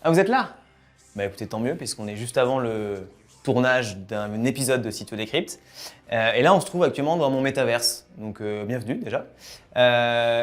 Ah, vous êtes là? Bah écoutez, tant mieux, puisqu'on est juste avant le tournage d'un épisode de Citio Decrypt. Et là, on se trouve actuellement dans mon métaverse. Donc, bienvenue déjà.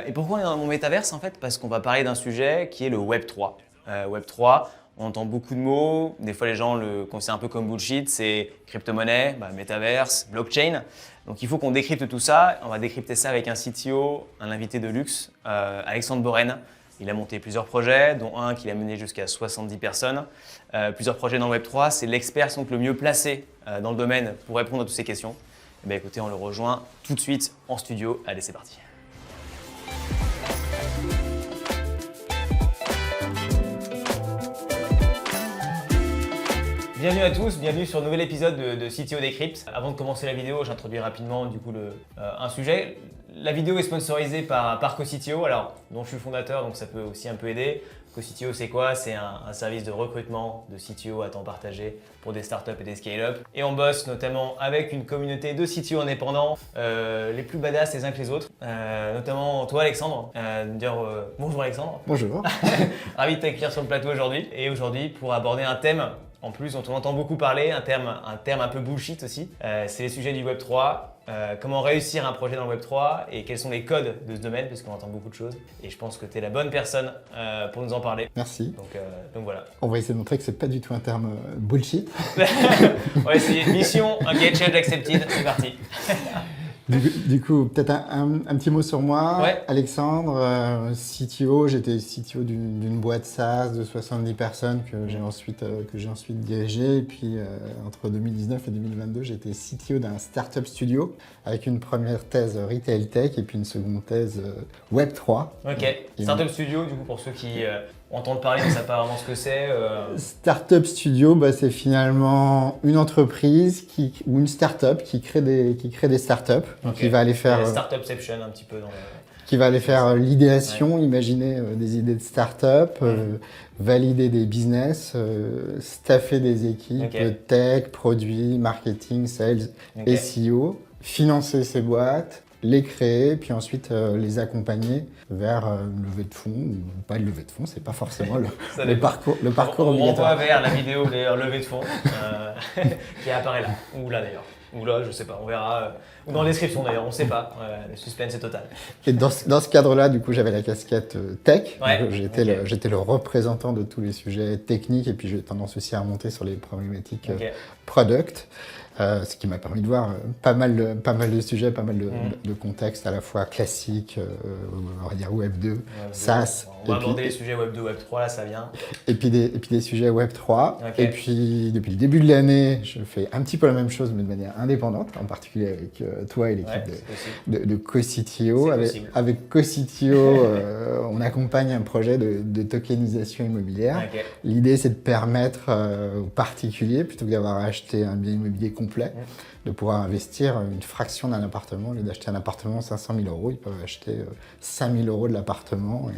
Et pourquoi on est dans mon métaverse en fait? Parce qu'on va parler d'un sujet qui est le Web3. Web3, on entend beaucoup de mots. Des fois, les gens le considèrent un peu comme bullshit. C'est crypto-monnaie, métaverse, blockchain. Donc, il faut qu'on décrypte tout ça. On va décrypter ça avec un CTO, un invité de luxe, Alexandre Borène. Il a monté plusieurs projets, dont un qu'il a mené jusqu'à 70 personnes. Plusieurs projets dans le Web3. C'est l'expert donc le mieux placé dans le domaine pour répondre à toutes ces questions. Eh bien, écoutez, on le rejoint tout de suite en studio. Allez, c'est parti. Bienvenue à tous, bienvenue sur un nouvel épisode de CTO Decrypt. Avant de commencer la vidéo, j'introduis rapidement un sujet. La vidéo est sponsorisée par CoCTO, dont je suis fondateur, donc ça peut aussi un peu aider. CoCTO, c'est quoi? C'est un service de recrutement de CTO à temps partagé pour des startups et des scale-up. Et on bosse notamment avec une communauté de CTO indépendants, les plus badass les uns que les autres. Notamment toi, Alexandre. Bonjour Alexandre. Bonjour. Ravi de t'accueillir sur le plateau aujourd'hui. Et aujourd'hui, pour aborder un thème en plus dont on entend beaucoup parler, un terme un peu bullshit aussi, c'est les sujets du Web3. Comment réussir un projet dans le Web3 et quels sont les codes de ce domaine, parce qu'on entend beaucoup de choses. Et je pense que tu es la bonne personne pour nous en parler. Merci. Donc voilà. On va essayer de montrer que c'est pas du tout un terme bullshit. On va essayer. Mission, engage, change, accepted, c'est parti. Du coup, peut-être un petit mot sur moi. Ouais. Alexandre, CTO, j'étais CTO d'une boîte SaaS de 70 personnes que j'ai ensuite dirigée. Et puis, entre 2019 et 2022, j'étais CTO d'un startup studio avec une première thèse Retail Tech et puis une seconde thèse Web3. Ok. Startup studio, du coup, pour ceux qui entendent parler mais ne savent pas vraiment ce que c'est. Startup studio, c'est finalement une entreprise ou une startup qui crée des startups. Donc, Ok. qui va aller faire Startupception un petit peu dans le... qui va aller faire l'idéation, imaginer des idées de start-up, valider des business, staffer des équipes, tech, produits, marketing, sales, SEO, financer ces boîtes, les créer, puis ensuite les accompagner vers une levée de fonds ou pas une levée de fonds, c'est pas forcément le parcours On renvoie obligatoire. vers la vidéo de levée de fonds qui apparaît là, ou là d'ailleurs. Ou là, je sais pas, on verra. Ou dans la description d'ailleurs, on sait pas. Le suspense est total. Et dans ce cadre-là, du coup, j'avais la casquette tech. Ouais, Donc, j'étais le représentant de tous les sujets techniques et puis j'ai tendance aussi à remonter sur les problématiques product. Ce qui m'a permis de voir pas mal de sujets, pas mal de contextes à la fois classiques, on va dire Web 2, SaaS. On va aborder les sujets Web 2, Web 3, là ça vient. Et puis des sujets Web 3. Et puis depuis le début de l'année, je fais un petit peu la même chose mais de manière indépendante, en particulier avec toi et l'équipe de CoCTO. Avec CoCTO, on accompagne un projet de tokenisation immobilière. L'idée c'est de permettre aux particuliers, plutôt que d'avoir acheté un bien immobilier complet, de pouvoir investir une fraction d'un appartement. Au lieu d'acheter un appartement 500 000 €, ils peuvent acheter 5 000 € de l'appartement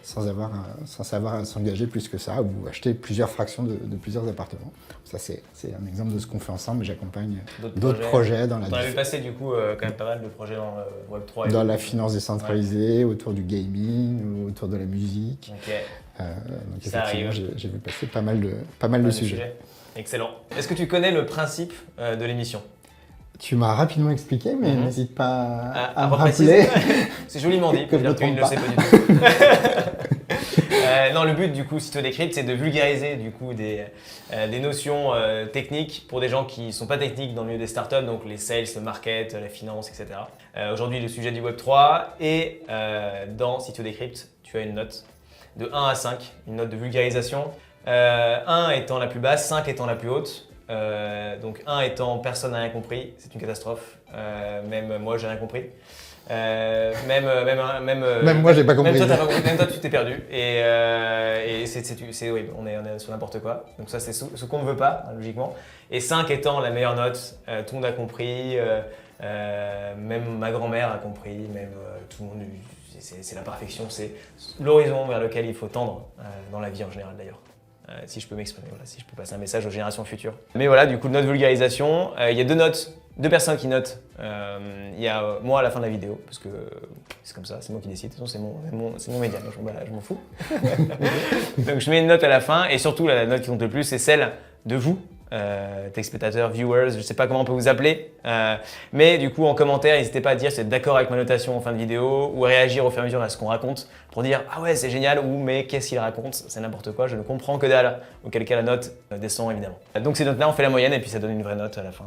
sans avoir à s'engager plus que ça, ou acheter plusieurs fractions de plusieurs appartements. Ça, c'est un exemple de ce qu'on fait ensemble, mais j'accompagne d'autres projets dans la... On avait passé du coup quand même pas mal de projets dans le Web3. Dans la finance décentralisée, autour du gaming, autour de la musique. Donc effectivement, j'ai vu passer pas mal de sujets. Excellent. Est-ce que tu connais le principe de l'émission? Tu m'as rapidement expliqué, mais n'hésite pas à me repréciser. rappeler. C'est joliment dit, que je ne qu'il ne le sait pas du tout. Non, le but du coup, CTO Decrypt, c'est de vulgariser du coup des notions techniques pour des gens qui ne sont pas techniques dans le milieu des startups, donc les sales, le market, la finance, etc. Aujourd'hui, le sujet du Web3 et dans CTO Decrypt, tu as une note de 1 à 5, une note de vulgarisation. 1 étant la plus basse, 5 étant la plus haute. Donc 1 étant personne n'a rien compris, c'est une catastrophe. Même moi, j'ai rien compris. Même moi, j'ai pas compris. Même toi, tu t'es perdu. Et c'est horrible. On est sur n'importe quoi. Donc ça, c'est ce qu'on ne veut pas, logiquement. Et 5 étant la meilleure note, tout le monde a compris. Même ma grand-mère a compris. Même tout le monde. C'est la perfection. C'est l'horizon vers lequel il faut tendre dans la vie en général, d'ailleurs. si je peux m'exprimer, voilà, si je peux passer un message aux générations futures. Mais voilà, du coup, note vulgarisation. Il y a deux personnes qui notent. Il y a moi à la fin de la vidéo, parce que c'est comme ça, c'est moi qui décide. De toute façon, c'est mon média, donc je m'en fous. Donc je mets une note à la fin, et surtout la note qui compte le plus, c'est celle de vous. Téléspectateurs, viewers, je ne sais pas comment on peut vous appeler, mais du coup en commentaire, n'hésitez pas à dire si vous êtes d'accord avec ma notation en fin de vidéo ou à réagir au fur et à mesure à ce qu'on raconte pour dire ah ouais c'est génial ou mais qu'est-ce qu'il raconte, c'est n'importe quoi, je ne comprends que dalle, auquel cas la note descend évidemment. Donc ces notes-là, on fait la moyenne et puis ça donne une vraie note à la fin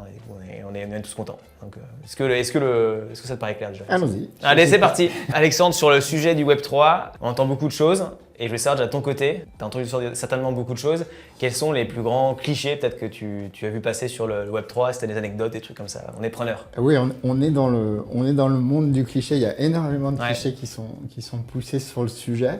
et on est tous contents. Donc est-ce que ça te paraît clair déjà? Allons-y. Allez, c'est parti. Alexandre, sur le sujet du Web3, on entend beaucoup de choses. Et je voulais savoir déjà de ton côté, tu as entendu certainement beaucoup de choses. Quels sont les plus grands clichés peut-être que tu as vu passer sur le Web3? C'était des anecdotes, des trucs comme ça. On est preneur. Oui, on est dans le monde du cliché. Il y a énormément de clichés qui sont poussés sur le sujet.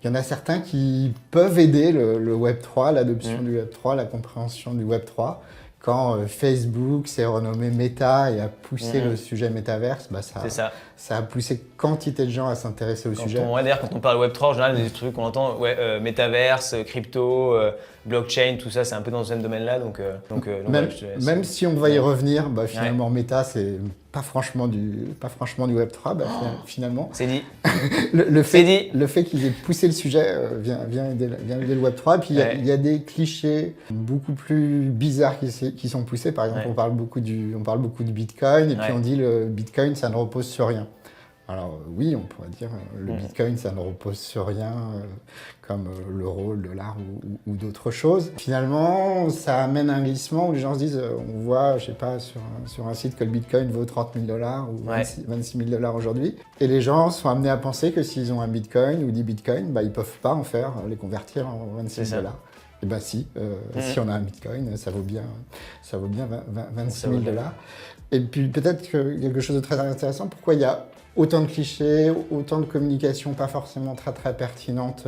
Il y en a certains qui peuvent aider le Web3, l'adoption du Web3, la compréhension du Web3. Quand Facebook s'est renommé Meta et a poussé le sujet métaverse, ça a poussé quantité de gens à s'intéresser au sujet. D'ailleurs, quand on parle Web3, en général, des trucs qu'on entend, métaverse, crypto, blockchain, tout ça, c'est un peu dans ce même domaine-là. Même si on va y revenir, finalement, Meta, c'est pas franchement du Web3, finalement. C'est dit. le fait qu'ils aient poussé le sujet vient aider le Web3. Et puis il y a des clichés beaucoup plus bizarres qui sont poussés. Par exemple, on parle beaucoup du Bitcoin et puis on dit le Bitcoin, ça ne repose sur rien. Alors oui, on pourrait dire le Bitcoin, ça ne repose sur rien, comme l'euro, le dollar ou d'autres choses. Finalement, ça amène un glissement où les gens se disent, on voit, je sais pas, sur un site que le Bitcoin vaut 30 000 $ ou 26 000 $ aujourd'hui. Et les gens sont amenés à penser que s'ils ont un Bitcoin ou 10 Bitcoins, ils peuvent pas les convertir en 26 000 $. Et si on a un Bitcoin, ça vaut bien 26 000 $. Et puis peut-être quelque chose de très intéressant, pourquoi il y a autant de clichés, autant de communication pas forcément très pertinente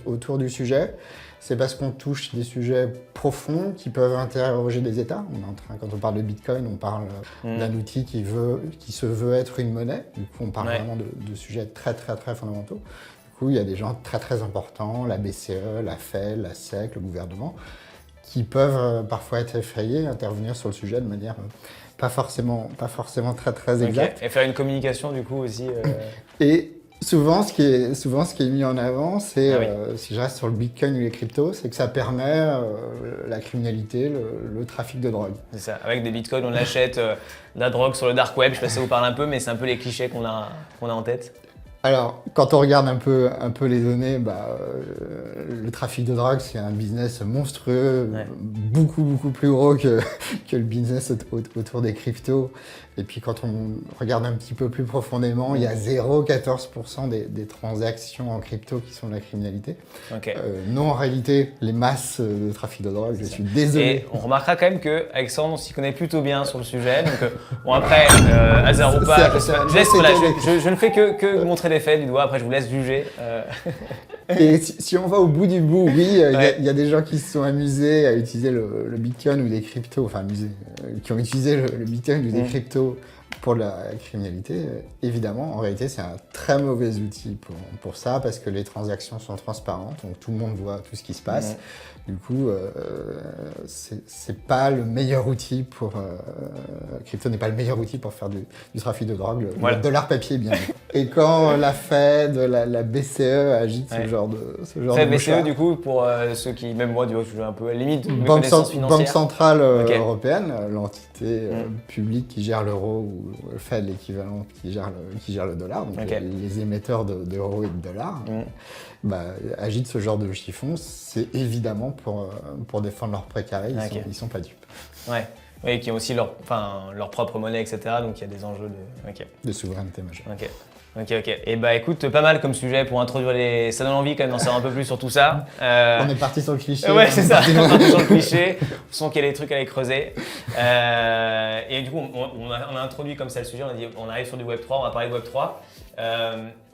autour du sujet, c'est parce qu'on touche des sujets profonds qui peuvent interroger des États. Quand on parle de Bitcoin, on parle d'un outil qui se veut être une monnaie. Du coup, on parle vraiment de sujets très fondamentaux. Du coup, il y a des gens très importants, la BCE, la Fed, la SEC, le gouvernement, qui peuvent parfois être effrayés, intervenir sur le sujet de manière pas forcément très exacte. Et faire une communication du coup aussi. Et souvent, ce qui est mis en avant, c'est, si je reste sur le Bitcoin ou les cryptos, c'est que ça permet la criminalité, le trafic de drogue. C'est ça. Avec des bitcoins, on achète de la drogue sur le dark web. Je sais pas si ça vous parle un peu, mais c'est un peu les clichés qu'on a en tête. Alors, quand on regarde un peu les données, le trafic de drogue, c'est un business monstrueux, beaucoup plus gros que le business autour des cryptos. Et puis quand on regarde un petit peu plus profondément, il y a 0,14% des transactions en crypto qui sont de la criminalité. Non, en réalité, les masses de trafic de drogue, je suis désolé. Et on remarquera quand même qu'Alexandre, on s'y connaît plutôt bien sur le sujet. Donc après, hasard ou pas, je ne fais que montrer des faits du doigt, après je vous laisse juger. Et si on va au bout du bout, oui, il y a des gens qui se sont amusés à utiliser le Bitcoin ou des cryptos, qui ont utilisé le Bitcoin ou des cryptos pour la criminalité. Évidemment, en réalité, c'est un très mauvais outil pour ça, parce que les transactions sont transparentes, donc tout le monde voit tout ce qui se passe. Du coup, c'est pas le meilleur outil crypto n'est pas le meilleur outil pour faire du trafic de drogue. Le dollar papier, bien. Et quand la Fed, la BCE agite ce genre de BCE, du coup, pour ceux qui, même moi, je suis un peu à la limite de Banque centrale européenne, l'entité publique qui gère l'euro, ou le Fed, l'équivalent qui gère le dollar, donc les émetteurs d'euros et de dollars, agitent ce genre de chiffon. C'est évidemment pour défendre leurs précarés, ils sont pas dupes. Oui, qui ont aussi leur propre monnaie, etc. Donc il y a des enjeux de souveraineté majeure. Ok. Et écoute, pas mal comme sujet pour introduire ça donne envie quand même d'en savoir un peu plus sur tout ça. On est parti sur le cliché. Ouais, c'est ça, on est parti sur le cliché. On sent qu'il y a des trucs à aller creuser. Et du coup, on a introduit comme ça le sujet, on a dit on arrive sur du Web3, on va parler de Web3.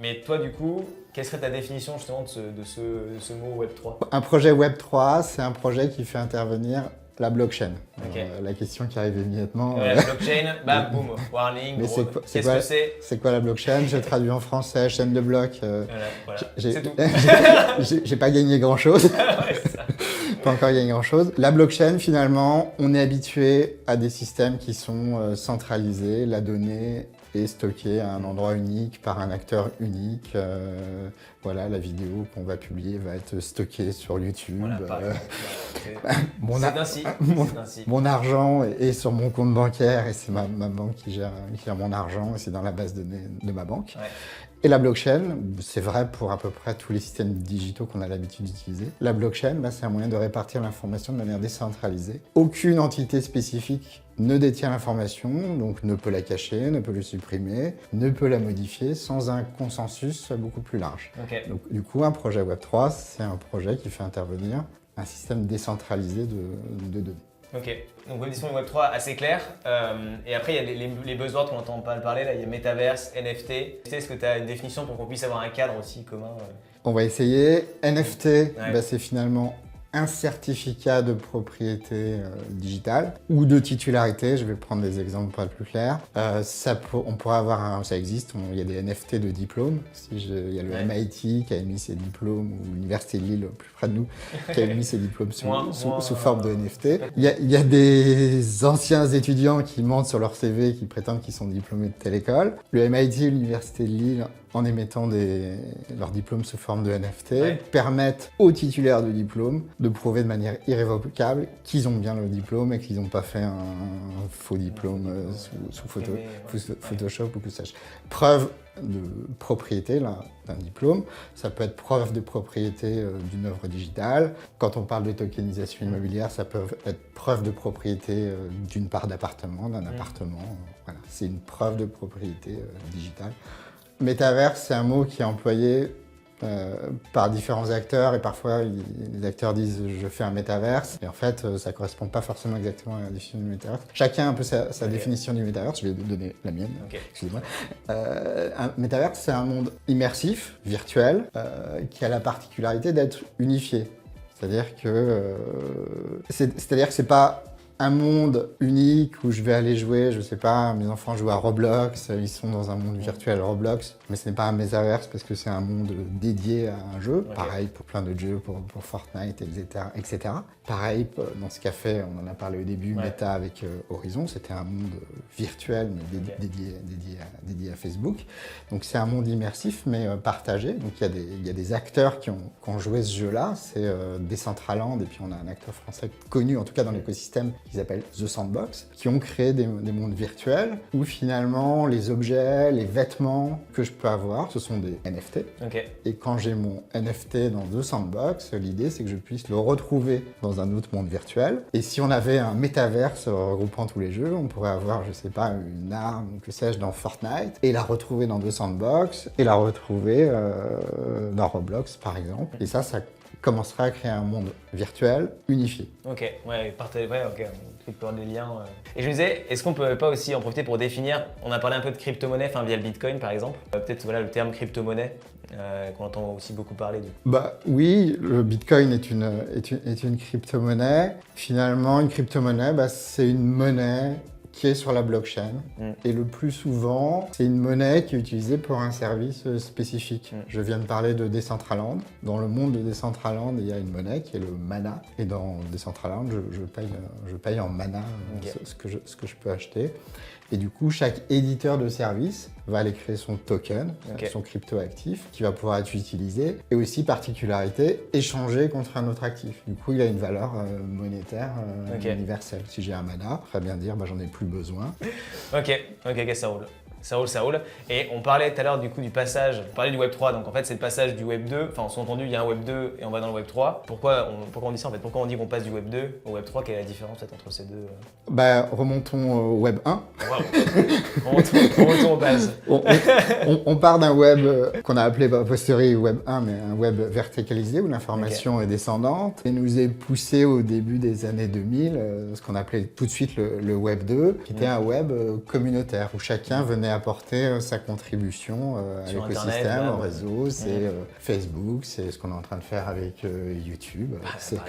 Mais toi, du coup, quelle serait ta définition justement de ce mot Web3? Un projet Web3, c'est un projet qui fait intervenir la blockchain. La question qui arrive immédiatement. La blockchain, boum, warning. Mais qu'est-ce que c'est? C'est quoi la blockchain? Je traduis en français, chaîne de blocs. Voilà. C'est tout. J'ai pas gagné grand chose. pas encore gagner grand-chose. La blockchain, finalement, on est habitué à des systèmes qui sont centralisés. La donnée est stockée à un endroit unique par un acteur unique. Voilà, la vidéo qu'on va publier va être stockée sur YouTube. Voilà, c'est ainsi. Mon argent est sur mon compte bancaire et c'est ma banque qui gère mon argent et c'est dans la base de données de ma banque. Ouais. Et la blockchain, c'est vrai pour à peu près tous les systèmes digitaux qu'on a l'habitude d'utiliser. La blockchain, c'est un moyen de répartir l'information de manière décentralisée. Aucune entité spécifique ne détient l'information, donc ne peut la cacher, ne peut le supprimer, ne peut la modifier sans un consensus beaucoup plus large. Okay. Donc, du coup, un projet Web3, c'est un projet qui fait intervenir un système décentralisé de données. Ok, donc Web 10 et Web 3 assez clair. Et après, il y a les buzzwords qu'on entend pas parler, là, il y a Metaverse, NFT. Est-ce que tu as une définition pour qu'on puisse avoir un cadre aussi commun On va essayer. NFT, c'est finalement un certificat de propriété digitale ou de titularité. Je vais prendre des exemples pour être plus clair. On pourrait avoir ça existe, il y a des NFT de diplômes. Il y a le MIT qui a émis ses diplômes, ou l'Université de Lille, plus près de nous, qui a émis ses diplômes sous forme de NFT. Il y a des anciens étudiants qui mentent sur leur CV, qui prétendent qu'ils sont diplômés de telle école. Le MIT, l'Université de Lille, en émettant leurs diplômes sous forme de NFT, permettent aux titulaires du diplôme de prouver de manière irrévocable qu'ils ont bien le diplôme et qu'ils n'ont pas fait un faux diplôme sous Photoshop ou que sais-je. Preuve de propriété d'un diplôme, ça peut être preuve de propriété d'une œuvre digitale. Quand on parle de tokenisation immobilière, ça peut être preuve de propriété d'une part d'appartement, d'un appartement. Voilà. C'est une preuve de propriété digitale. Métaverse, c'est un mot qui est employé par différents acteurs et parfois les acteurs disent « je fais un métaverse » et en fait ça ne correspond pas forcément exactement à la définition du métaverse. Chacun a un peu sa définition du métaverse, je vais donner la mienne, excusez-moi. Un métaverse, c'est un monde immersif, virtuel, qui a la particularité d'être unifié. C'est-à-dire que c'est pas un monde unique où je vais aller jouer, je sais pas, mes enfants jouent à Roblox, ils sont dans un monde virtuel Roblox, mais ce n'est pas un métaverse parce que c'est un monde dédié à un jeu. Pareil pour plein de jeux, pour Fortnite, etc. Pareil, dans ce qu'a fait, on en a parlé au début, Meta avec Horizon, c'était un monde virtuel mais dédié à Facebook. Donc c'est un monde immersif mais partagé. Donc il y a des acteurs qui ont joué ce jeu-là, c'est Decentraland et puis on a un acteur français connu, en tout cas dans l'écosystème, qui s'appelle The Sandbox, qui ont créé des mondes virtuels où finalement les objets, les vêtements que je peux avoir, ce sont des NFT. Et quand j'ai mon NFT dans The Sandbox, l'idée c'est que je puisse le retrouver dans un autre monde virtuel. Et si on avait un métaverse regroupant tous les jeux, on pourrait avoir, je sais pas, une arme, que sais-je, dans Fortnite, et la retrouver dans The Sandbox, et la retrouver dans Roblox par exemple. Et ça commencerait à créer un monde virtuel unifié. Ok, on peut avoir des liens. Et je me disais, est-ce qu'on peut pas aussi en profiter pour définir, on a parlé un peu de crypto-monnaie, via le Bitcoin par exemple, peut-être le terme crypto-monnaie qu'on entend aussi beaucoup parler du. Oui, le Bitcoin est une crypto-monnaie. Finalement, une crypto-monnaie, c'est une monnaie qui est sur la blockchain. Et le plus souvent, c'est une monnaie qui est utilisée pour un service spécifique. Je viens de parler de Decentraland. Dans le monde de Decentraland, il y a une monnaie qui est le mana. Et dans Decentraland, je paye en mana ce que je peux acheter. Et du coup, chaque éditeur de service va aller créer son token, son crypto-actif, qui va pouvoir être utilisé. Et aussi, particularité, échangé contre un autre actif. Du coup, il a une valeur monétaire universelle. Si j'ai un mana, je pourrais bien dire j'en ai plus besoin. Ok, ça roule. Ça roule. Et on parlait tout à l'heure du coup du passage, on parlait du Web 3, donc en fait c'est le passage du Web 2, enfin sous-entendu il y a un Web 2 et on va dans le Web 3. Pourquoi on dit ça en fait? Pourquoi on dit qu'on passe du Web 2 au Web 3? Quelle est la différence peut-être entre ces deux? Remontons au Web 1. Remontons aux bases. On part d'un web qu'on a appelé a posteriori Web 1, mais un web verticalisé où l'information est descendante et nous est poussé au début des années 2000, ce qu'on appelait tout de suite le Web 2, qui était un web communautaire où chacun venait apporter sa contribution à l'écosystème, au réseau. C'est Facebook, c'est ce qu'on est en train de faire avec YouTube, c'est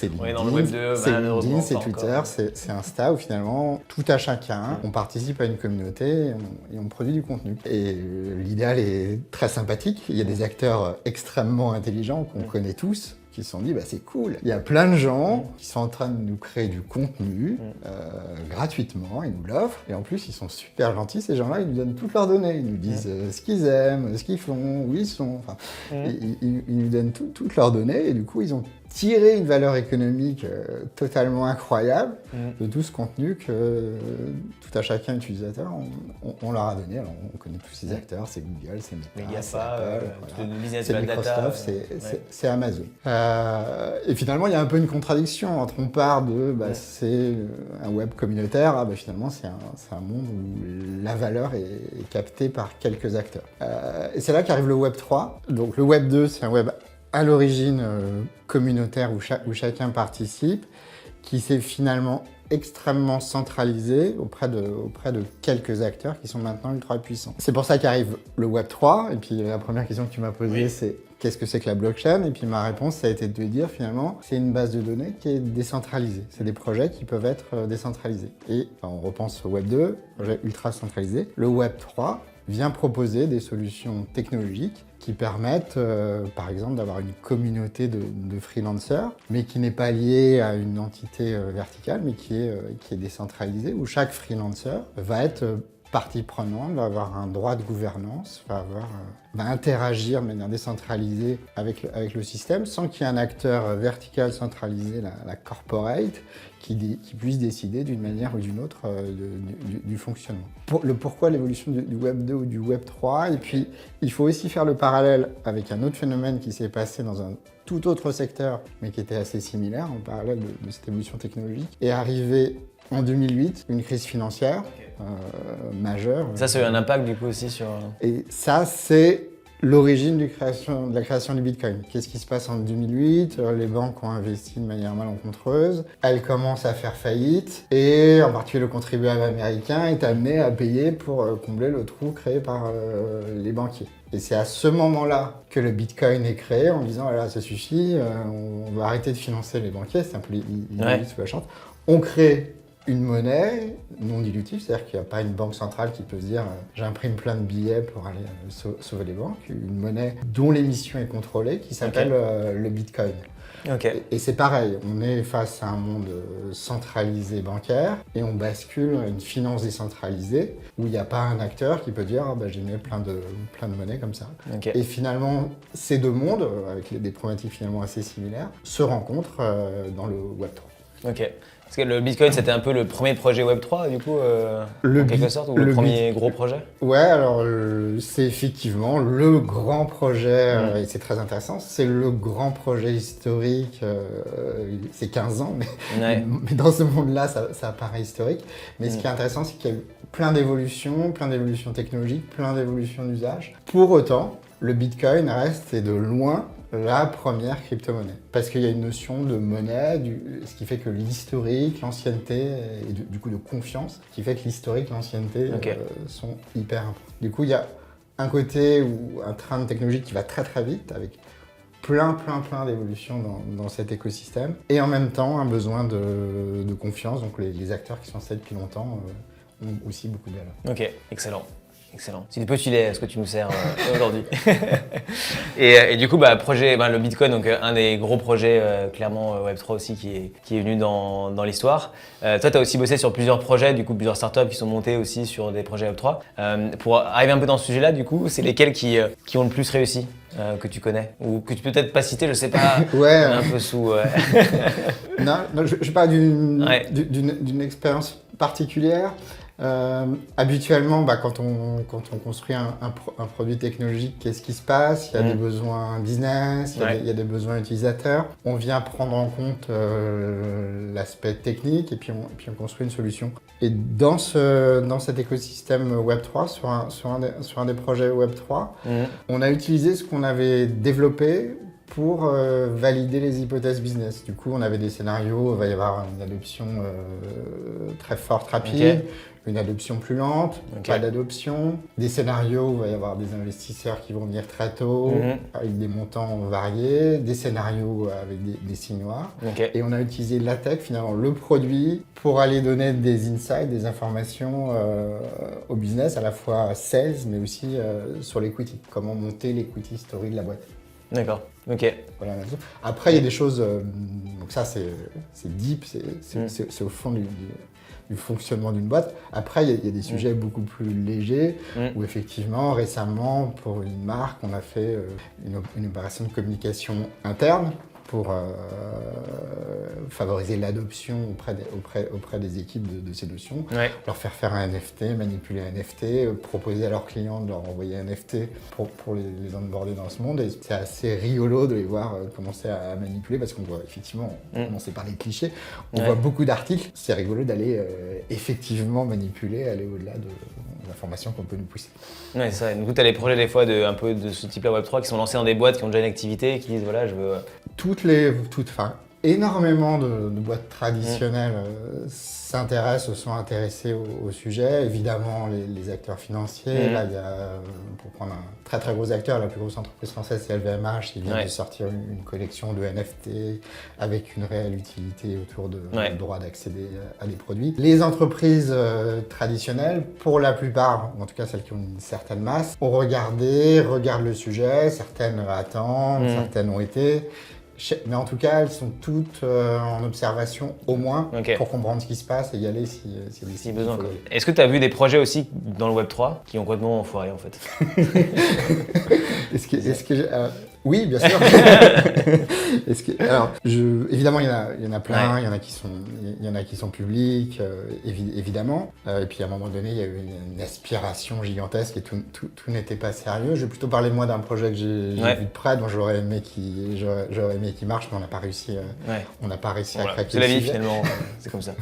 LinkedIn, c'est Twitter, c'est Insta, où finalement tout à chacun, on participe à une communauté et on produit du contenu. Et l'idéal est très sympathique, il y a des acteurs extrêmement intelligents qu'on connaît tous, qui se sont dit, c'est cool. Il y a plein de gens qui sont en train de nous créer du contenu gratuitement, ils nous l'offrent. Et en plus, ils sont super gentils, ces gens-là, ils nous donnent toutes leurs données. Ils nous disent ce qu'ils aiment, ce qu'ils font, où ils sont. Enfin, ils nous donnent toutes leurs données. Et du coup, ils ont tiré une valeur économique totalement incroyable de tout ce contenu que tout à chacun utilisateur, on leur a donné. Alors, on connaît tous ces acteurs, c'est Google, c'est Meta, c'est Apple, c'est Microsoft, c'est Amazon. Et finalement, il y a un peu une contradiction entre on part de c'est un web communautaire, finalement c'est un monde où la valeur est captée par quelques acteurs. Et c'est là qu'arrive le Web 3. Donc le Web 2, c'est un web à l'origine communautaire où chacun participe, qui s'est finalement extrêmement centralisé auprès de quelques acteurs qui sont maintenant ultra puissants. C'est pour ça qu'arrive le Web 3, et puis la première question que tu m'as posée, c'est qu'est-ce que c'est que la blockchain? Et puis ma réponse, ça a été de te dire finalement, c'est une base de données qui est décentralisée. C'est des projets qui peuvent être décentralisés. Et on repense au Web 2, projet ultra centralisé. Le Web 3 vient proposer des solutions technologiques qui permettent, par exemple, d'avoir une communauté de freelancers, mais qui n'est pas liée à une entité verticale, mais qui est décentralisée, où chaque freelancer va être partie prenante, va avoir un droit de gouvernance, va interagir de manière décentralisée avec le système, sans qu'il y ait un acteur vertical centralisé, la corporate, qui puisse décider d'une manière ou d'une autre du fonctionnement. Pourquoi l'évolution du Web 2 ou du Web 3, et puis il faut aussi faire le parallèle avec un autre phénomène qui s'est passé dans un tout autre secteur, mais qui était assez similaire en parallèle de cette évolution technologique, et arrivé en 2008, une crise financière majeure. Ça a eu un impact du coup aussi sur... Et ça, c'est l'origine de la création du Bitcoin. Qu'est-ce qui se passe en 2008? Les banques ont investi de manière malencontreuse. Elles commencent à faire faillite. Et en particulier, le contribuable américain est amené à payer pour combler le trou créé par les banquiers. Et c'est à ce moment-là que le Bitcoin est créé en disant « ça suffit, on va arrêter de financer les banquiers ». C'est un peu l'idée sous la charte. On crée une monnaie non dilutive, c'est-à-dire qu'il n'y a pas une banque centrale qui peut se dire j'imprime plein de billets pour aller sauver les banques, une monnaie dont l'émission est contrôlée qui s'appelle le Bitcoin. Et c'est pareil, on est face à un monde centralisé bancaire et on bascule une finance décentralisée où il n'y a pas un acteur qui peut dire j'ai mis plein de monnaies comme ça. Et finalement, ces deux mondes, avec des problématiques finalement assez similaires, se rencontrent dans le Web 3. Parce que le Bitcoin, c'était un peu le premier projet Web3, du coup, en quelque sorte, ou le premier gros projet? Ouais, alors c'est effectivement le grand projet, et c'est très intéressant, c'est le grand projet historique, c'est 15 ans, mais dans ce monde-là, ça paraît historique. Mais ce qui est intéressant, c'est qu'il y a eu plein d'évolutions technologiques, plein d'évolutions d'usage. Pour autant, le Bitcoin reste, et de loin, la première crypto-monnaie. Parce qu'il y a une notion de monnaie, ce qui fait que l'historique, l'ancienneté, et du coup de confiance, qui fait que l'historique et l'ancienneté sont hyper importants. Du coup, il y a un côté ou un train technologique qui va très très vite, avec plein d'évolutions dans cet écosystème, et en même temps un besoin de confiance. Donc les acteurs qui sont installés depuis longtemps ont aussi beaucoup de valeur. Excellent. C'est du petit lait ce que tu nous sers aujourd'hui. et du coup, le Bitcoin, donc un des gros projets clairement Web3 aussi qui est venu dans l'histoire. Toi, tu as aussi bossé sur plusieurs projets, du coup plusieurs startups qui sont montées aussi sur des projets Web3. Pour arriver un peu dans ce sujet-là, du coup, c'est lesquels qui ont le plus réussi que tu connais? Ou que tu peux peut-être pas citer, je sais pas, un peu sous... non, je parle d'une expérience particulière. Habituellement, quand on construit un produit technologique, qu'est-ce qui se passe? Il y a des besoins business, il y a des besoins utilisateurs. On vient prendre en compte l'aspect technique et puis on construit une solution. Et dans cet écosystème Web3, sur un des projets Web3, on a utilisé ce qu'on avait développé pour valider les hypothèses business. Du coup, on avait des scénarios, il va y avoir une adoption très forte, rapide, une adoption plus lente, pas d'adoption. Des scénarios où il va y avoir des investisseurs qui vont venir très tôt, avec des montants variés, des scénarios avec des signes noirs. Et on a utilisé la tech, finalement, le produit, pour aller donner des insights, des informations au business, à la fois sales, mais aussi sur l'equity. Comment monter l'equity story de la boîte. D'accord, ok. Voilà. Après, il y a des choses, donc ça c'est deep, c'est au fond du fonctionnement d'une boîte. Après, il y a des sujets beaucoup plus légers, où effectivement, récemment, pour une marque, on a fait une opération de communication interne pour favoriser l'adoption auprès des équipes de ces notions, leur faire un NFT, manipuler un NFT, proposer à leurs clients de leur envoyer un NFT pour les onboarder dans ce monde. Et c'est assez rigolo de les voir commencer à manipuler, parce qu'on voit effectivement, commencer par les clichés, on voit beaucoup d'articles, c'est rigolo d'aller effectivement manipuler, aller au-delà de l'information qu'on peut nous pousser. Ouais, c'est ça. Du coup, tu as les projets des fois un peu de ce type-là Web3 qui sont lancés dans des boîtes qui ont déjà une activité et qui disent voilà, je veux... Énormément de boîtes traditionnelles s'intéressent, sont intéressées au sujet. Évidemment, les acteurs financiers. Là, il y a, pour prendre un très très gros acteur, la plus grosse entreprise française, c'est LVMH, qui vient de sortir une collection de NFT avec une réelle utilité autour du droit d'accéder à des produits. Les entreprises traditionnelles, pour la plupart, en tout cas celles qui ont une certaine masse, regardent le sujet. Certaines attendent, certaines ont été. Mais en tout cas, elles sont toutes en observation au moins pour comprendre ce qui se passe et y aller si besoin. Est-ce que tu as vu des projets aussi dans le Web3 qui ont complètement foiré en fait? Oui, bien sûr. Évidemment, il y en a plein, il y en a qui sont publics, évidemment. Et puis à un moment donné, il y a eu une aspiration gigantesque et tout n'était pas sérieux. Je vais plutôt parler moi d'un projet que j'ai vu de près, dont j'aurais aimé qu'il marche, mais on n'a pas réussi. On n'a pas réussi à craquer. C'est la vie finalement, c'est comme ça.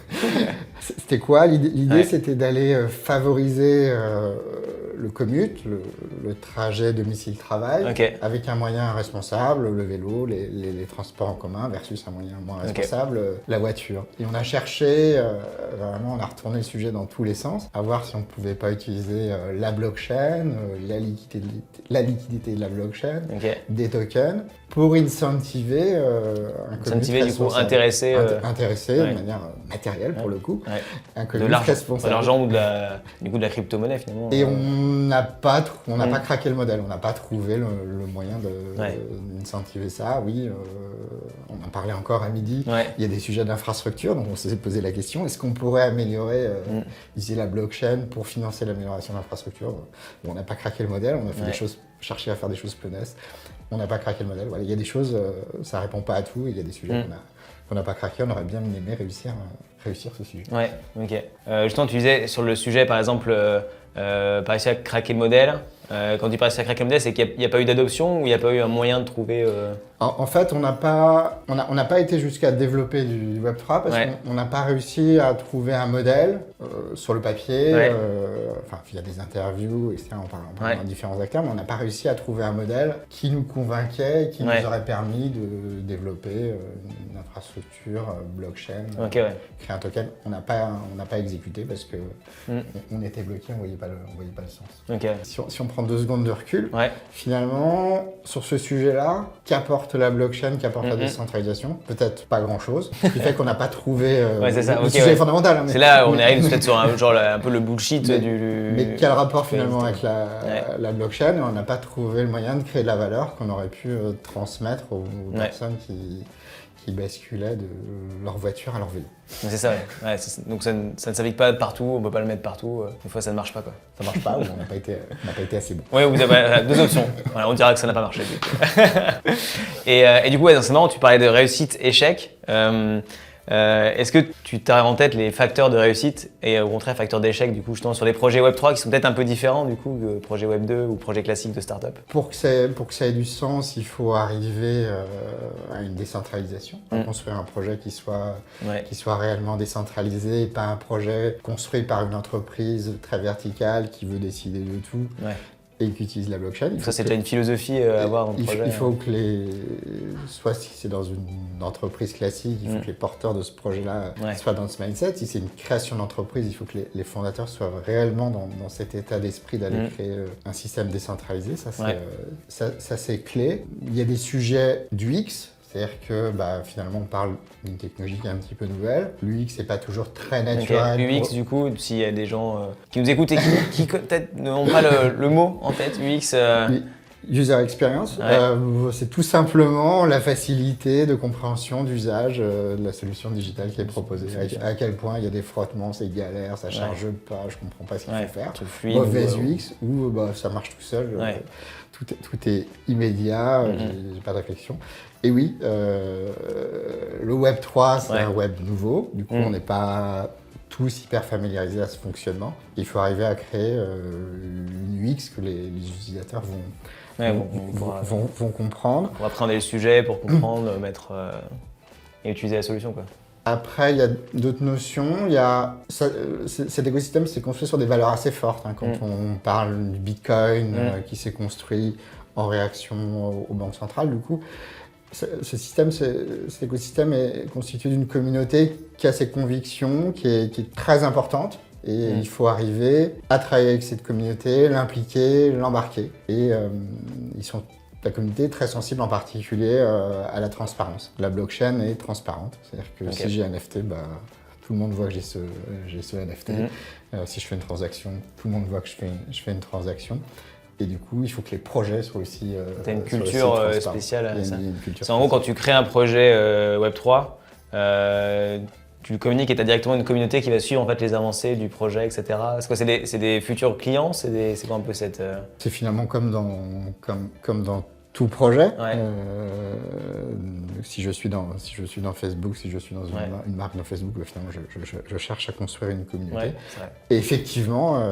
C'était quoi? L'idée, c'était d'aller favoriser le commute, le trajet domicile-travail, avec un moyen responsable, le vélo, les transports en commun, versus un moyen moins responsable, la voiture. Et on a cherché, vraiment, on a retourné le sujet dans tous les sens, à voir si on ne pouvait pas utiliser la blockchain, la liquidité de la blockchain, des tokens, pour incentiver un commute responsable. Intéresser de manière matérielle, pour le coup. Un commute responsable. De l'argent ou de la crypto-monnaie, finalement. Et on n'a pas craqué le modèle, on n'a pas trouvé le moyen d'incentiver ça. Oui, on en parlait encore à midi. Il y a des sujets d'infrastructure, donc on s'est posé la question, est-ce qu'on pourrait améliorer ici la blockchain pour financer l'amélioration de l'infrastructure? On n'a pas craqué le modèle, on a fait cherché à faire des choses plenest. On n'a pas craqué le modèle. Voilà, il y a des choses, ça répond pas à tout, et il y a des sujets qu'on n'a pas craqué, on aurait bien aimé réussir ce sujet. Ouais, ok. Justement, tu disais sur le sujet, par exemple, pas réussi à craquer le modèle. Quand tu parles de craquer le modèle, c'est qu'il n'y a pas eu d'adoption ou il n'y a pas eu un moyen de trouver... En fait, on n'a pas été jusqu'à développer du Web3 parce qu'on n'a pas réussi à trouver un modèle sur le papier. Il y a des interviews, etc. On parle de différents acteurs, mais on n'a pas réussi à trouver un modèle qui nous convainquait et qui nous aurait permis de développer une infrastructure blockchain, créer un token. On n'a pas exécuté parce que on était bloqué, on ne voyait pas le sens. Si on prend 2 secondes de recul, finalement, sur ce sujet-là, qu'apporte la blockchain, qu'apporte la décentralisation? Peut-être pas grand-chose, ce qui fait qu'on n'a pas trouvé le sujet fondamental. Hein, c'est là où on arrive peut-être sur un peu le bullshit Mais quel rapport finalement avec la blockchain? On n'a pas trouvé le moyen de créer de la valeur qu'on aurait pu transmettre aux personnes qui basculaient de leur voiture à leur vélo. C'est ça, donc ça ne s'applique pas partout, on ne peut pas le mettre partout. Des fois, ça ne marche pas, quoi. Ça marche pas ou on n'a pas été assez bon. Oui, vous avez 2 options. Voilà, on dira que ça n'a pas marché. Et du coup, c'est marrant, tu parlais de réussite, échec. Est-ce que tu as en tête les facteurs de réussite et au contraire facteurs d'échec du coup justement sur les projets Web3 qui sont peut-être un peu différents du coup que projets Web2 ou projets classiques de start-up? Pour que ça ait du sens, il faut arriver à une décentralisation, construire un projet qui soit réellement décentralisé et pas un projet construit par une entreprise très verticale qui veut décider de tout. Et qui utilise la blockchain. Ça, c'est déjà une philosophie à avoir dans le projet. Il faut que soit si c'est dans une entreprise classique, il faut que les porteurs de ce projet-là soient dans ce mindset. Si c'est une création d'entreprise, il faut que les fondateurs soient réellement dans cet état d'esprit d'aller créer un système décentralisé. Ça, c'est clé. Il y a des sujets d'UX. C'est-à-dire que finalement on parle d'une technologie qui est un petit peu nouvelle. L'UX n'est pas toujours très naturel. UX du coup, s'il y a des gens qui nous écoutent et qui peut-être n'ont pas le mot en tête, UX. User experience, c'est tout simplement la facilité de compréhension d'usage de la solution digitale qui est proposée. À quel point il y a des frottements, c'est galère, ça charge pas, je comprends pas ce qu'il faut faire. Mauvaise UX ou ça marche tout seul, tout est immédiat, j'ai pas de réflexion. Et oui, le Web 3, c'est un web nouveau, du coup on n'est pas tous hyper familiarisés à ce fonctionnement. Il faut arriver à créer une UX que les utilisateurs vont comprendre. On va prendre les sujets pour comprendre, mettre et utiliser la solution, quoi. Après, il y a d'autres notions. Cet écosystème s'est construit sur des valeurs assez fortes. Quand on parle du Bitcoin qui s'est construit en réaction aux banques centrales, du coup, cet écosystème est constitué d'une communauté qui a ses convictions, qui est très importante. Et il faut arriver à travailler avec cette communauté, l'impliquer, l'embarquer. Et la communauté est très sensible en particulier à la transparence. La blockchain est transparente. C'est-à-dire que si j'ai un NFT, tout le monde voit que j'ai ce NFT. Si je fais une transaction, tout le monde voit que je fais une transaction. Et du coup, il faut que les projets soient aussi tu as une culture spéciale à ça. C'est en gros, quand tu crées un projet Web3, tu le communiques et tu as directement une communauté qui va suivre en fait, les avancées du projet, etc. C'est des futurs clients? C'est quoi un peu cette… C'est finalement comme dans tout projet. Si je suis dans Facebook, si je suis dans une marque dans Facebook, finalement, je cherche à construire une communauté. Et effectivement,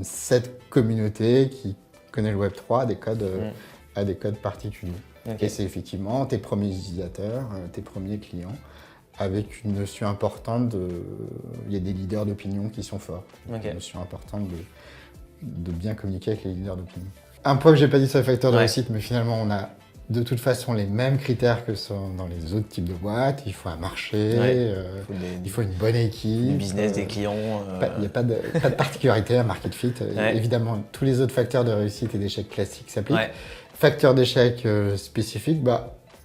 cette communauté qui connaît le Web3 a des codes particuliers. Et c'est effectivement tes premiers utilisateurs, tes premiers clients, avec une notion importante il y a des leaders d'opinion qui sont forts. Une notion importante de bien communiquer avec les leaders d'opinion. Un point que j'ai pas dit sur les facteurs de réussite, mais finalement on a de toute façon les mêmes critères que dans les autres types de boîtes. Il faut un marché, il faut une bonne équipe. Du business, des clients. Il n'y a pas de particularité à market fit. Évidemment, tous les autres facteurs de réussite et d'échec classiques s'appliquent. Facteurs d'échec spécifiques,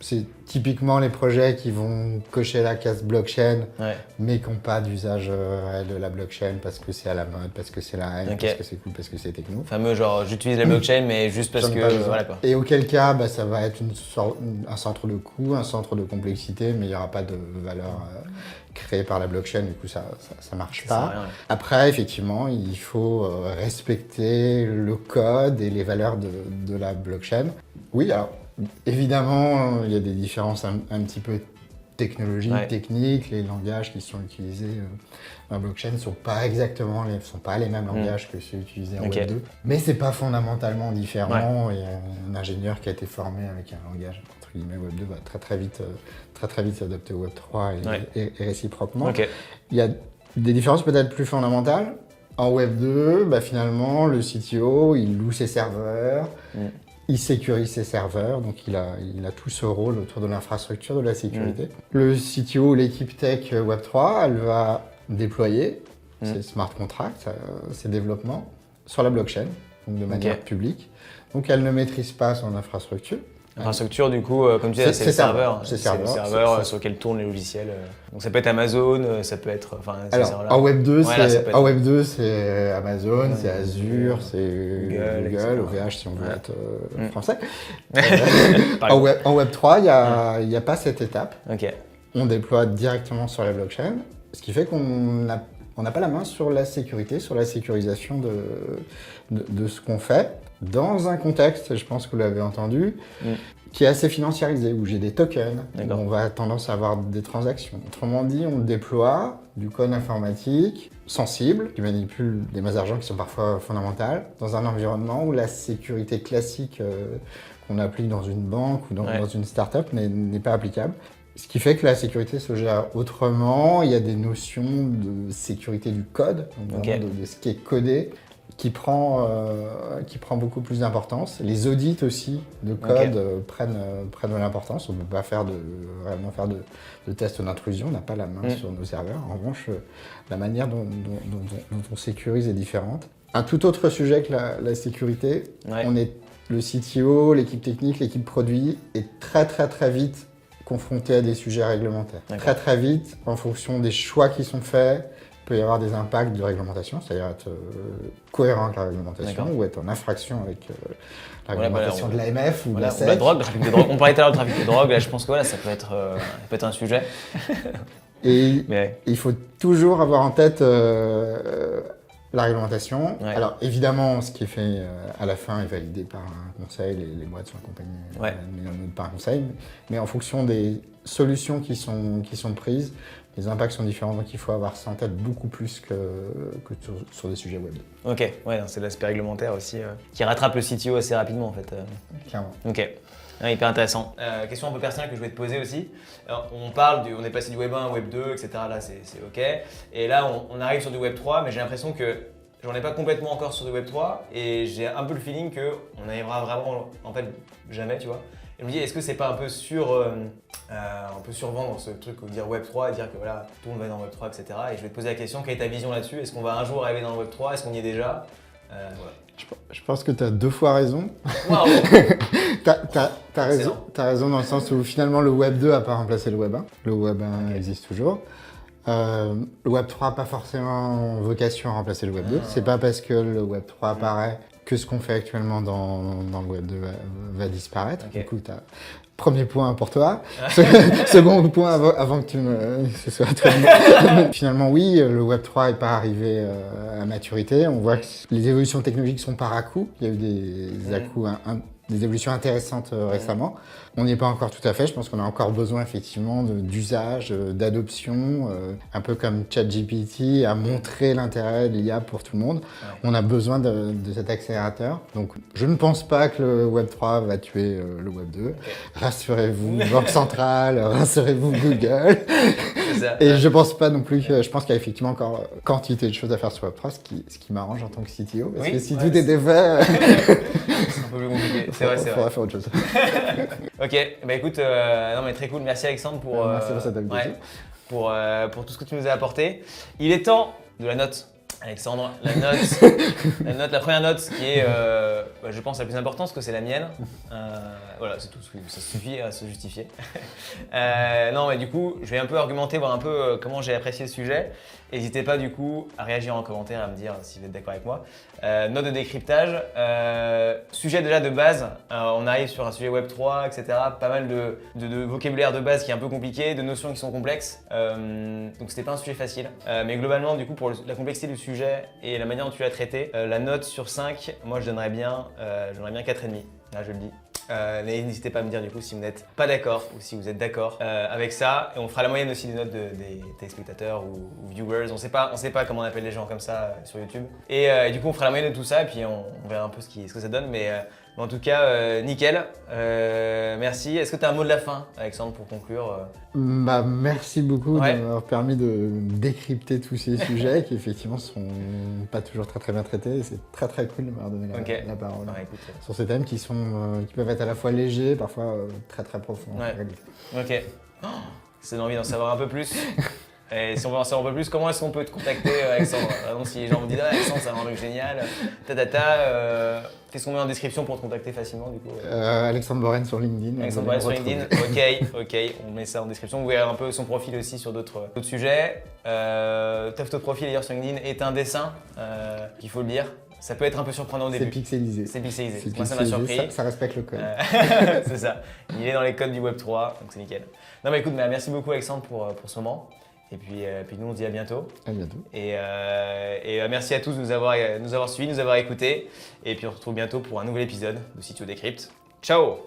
c'est typiquement les projets qui vont cocher la case blockchain, mais qui n'ont pas d'usage réel de la blockchain parce que c'est à la mode, parce que c'est la hype, parce que c'est cool, parce que c'est techno. Fameux genre, j'utilise la blockchain, mais juste parce que… voilà, quoi. Et auquel cas, ça va être un centre de coût, un centre de complexité, mais il n'y aura pas de valeur créée par la blockchain, du coup ça marche pas. Après, effectivement, il faut respecter le code et les valeurs de la blockchain. Oui, alors… Évidemment, il y a des différences un petit peu technologiques, techniques. Les langages qui sont utilisés en blockchain ne sont pas les mêmes langages que ceux utilisés en Web 2. Mais c'est pas fondamentalement différent. Et un ingénieur qui a été formé avec un langage entre guillemets Web 2 va très vite s'adapter au Web 3 et réciproquement. Il y a des différences peut-être plus fondamentales. En Web 2, finalement, le CTO, il loue ses serveurs. Il sécurise ses serveurs, donc il a tout ce rôle autour de l'infrastructure, de la sécurité. Le CTO, l'équipe tech Web3, elle va déployer ses smart contracts, ses développements sur la blockchain, donc de manière publique. Donc elle ne maîtrise pas son infrastructure. L'infrastructure, du coup, comme tu disais, c'est le serveur. C'est le serveur sur lequel tournent les logiciels. Donc ça peut être Amazon, ça peut être… Alors, en Web 2, c'est Amazon, c'est Azure, c'est Google, OVH si on veut être français. En Web 3, il n'y a pas cette étape. On déploie directement sur la blockchain, ce qui fait qu'on n'a pas la main sur la sécurité, sur la sécurisation de ce qu'on fait. Dans un contexte, je pense que vous l'avez entendu, qui est assez financiarisé, où j'ai des tokens, où on va tendance à avoir des transactions. Autrement dit, on déploie du code informatique sensible, qui manipule des masses d'argent qui sont parfois fondamentales, dans un environnement où la sécurité classique qu'on applique dans une banque ou dans une start-up n'est pas applicable. Ce qui fait que la sécurité se gère autrement. Il y a des notions de sécurité du code, donc de ce qui est codé, qui prend beaucoup plus d'importance. Les audits aussi de code prennent de l'importance. On ne peut pas réellement faire de tests d'intrusion, on n'a pas la main sur nos serveurs. En revanche, la manière dont on sécurise est différente. Un tout autre sujet que la sécurité, le CTO, l'équipe technique, l'équipe produit est très vite confronté à des sujets réglementaires. Très vite, en fonction des choix qui sont faits peut y avoir des impacts de réglementation, c'est-à-dire être cohérent avec la réglementation ou être en infraction avec la réglementation de l'AMF ou de la SEC. Ou la drogue, le trafic de drogue. On parlait tout à l'heure du trafic de drogue, là je pense que ça peut être un sujet. Et il faut toujours avoir en tête la réglementation. Ouais. Alors évidemment, ce qui est fait à la fin est validé par un conseil, les boîtes sont accompagnées par un conseil, mais en fonction des solutions qui sont prises, les impacts sont différents, donc il faut avoir ça en tête beaucoup plus que sur des sujets web. Ok, ouais, c'est l'aspect réglementaire aussi qui rattrape le CTO assez rapidement en fait. Clairement. Ok. Ouais, hyper intéressant. Question un peu personnelle que je voulais te poser aussi. Alors, on est passé du Web 1 au Web 2, etc. Là, c'est OK. Et là, on arrive sur du Web 3, mais j'ai l'impression que j'en ai pas complètement encore sur du Web 3 et j'ai un peu le feeling qu'on n'arrivera vraiment, en fait, jamais, tu vois. Et je me dis, est-ce que c'est pas un peu survendre ce truc de dire Web 3 et dire que voilà, tout le monde va dans Web 3, etc. Et je vais te poser la question, quelle est ta vision là-dessus? Est-ce qu'on va un jour arriver dans le Web 3? Est-ce qu'on y est déjà? Voilà. Je pense que tu as 2 fois raison. Wow. T'as raison dans le sens où finalement le Web 2 n'a pas remplacé le Web 1. Le Web 1 existe toujours. Le Web 3 n'a pas forcément vocation à remplacer le Web 2. C'est pas parce que le Web 3 apparaît que ce qu'on fait actuellement dans le Web 2 va disparaître. Du coup, premier point pour toi. Second point avant que ce soit toi. Finalement, oui, le Web 3 n'est pas arrivé à maturité. On voit que les évolutions technologiques sont par à-coups. Il y a eu des à-coups, des évolutions intéressantes récemment. On n'y est pas encore tout à fait. Je pense qu'on a encore besoin effectivement d'usage, d'adoption, un peu comme ChatGPT a montré l'intérêt de l'IA pour tout le monde. On a besoin de cet accélérateur. Donc, je ne pense pas que le Web 3 va tuer le Web 2. Rassurez-vous, Banque Centrale, rassurez-vous, Google. Et je pense pas non plus que... Je pense qu'il y a effectivement encore quantité de choses à faire sur Web 3, ce qui m'arrange en tant que CTO. Parce que si tout était fait... c'est un peu plus compliqué. C'est vrai. Faudra faire autre chose. Ok, bah écoute, non mais très cool. Merci Alexandre pour, merci pour cette invitation. pour tout ce que tu nous as apporté. Il est temps de la note. Alexandre, la première note qui est, je pense, la plus importante, parce que c'est la mienne. Voilà, c'est tout, ça suffit à se justifier. Non, mais du coup, je vais un peu argumenter, voir un peu comment j'ai apprécié le sujet. N'hésitez pas du coup à réagir en commentaire, à me dire si vous êtes d'accord avec moi. Note de décryptage, sujet déjà de base, on arrive sur un sujet Web 3, etc. Pas mal de vocabulaire de base qui est un peu compliqué, de notions qui sont complexes. Donc c'était pas un sujet facile. Mais globalement, du coup, pour la complexité du sujet et la manière dont tu l'as traité, la note sur 5, moi je donnerais bien 4,5. Là, je le dis. N'hésitez pas à me dire du coup si vous n'êtes pas d'accord ou si vous êtes d'accord avec ça. Et on fera la moyenne aussi des notes des téléspectateurs ou viewers. On sait pas comment on appelle les gens comme ça sur YouTube. Et du coup, on fera la moyenne de tout ça et puis on verra un peu ce que ça donne. Mais en tout cas, nickel. Merci. Est-ce que tu as un mot de la fin, Alexandre, pour conclure merci beaucoup de m'avoir permis de décrypter tous ces sujets qui effectivement sont pas toujours très bien traités. C'est très cool de m'avoir donné la parole sur ces thèmes qui peuvent être à la fois légers, parfois très profonds. Ok. Oh, c'est l'envie d'en savoir un peu plus. Et si on veut en savoir un peu plus, comment est-ce qu'on peut te contacter, Alexandre? Donc, si les gens me disent Alexandre, c'est un truc génial, qu'est-ce qu'on met en description pour te contacter facilement du coup Alexandre Borren sur LinkedIn. Alexandre Borren sur LinkedIn, ok, on met ça en description. Vous verrez un peu son profil aussi sur d'autres sujets. Tuff Top Profil d'ailleurs sur LinkedIn est un dessin, qu'il faut le dire. Ça peut être un peu surprenant au début. C'est pixelisé. Moi, ça m'a surpris. Ça respecte le code. C'est ça. Il est dans les codes du Web 3, donc c'est nickel. Non, mais écoute, merci beaucoup Alexandre pour ce moment. Et puis nous, on se dit à bientôt. À bientôt. Et merci à tous de nous avoir suivis, de nous avoir écoutés. Et puis on se retrouve bientôt pour un nouvel épisode de CTO Decrypt. Ciao!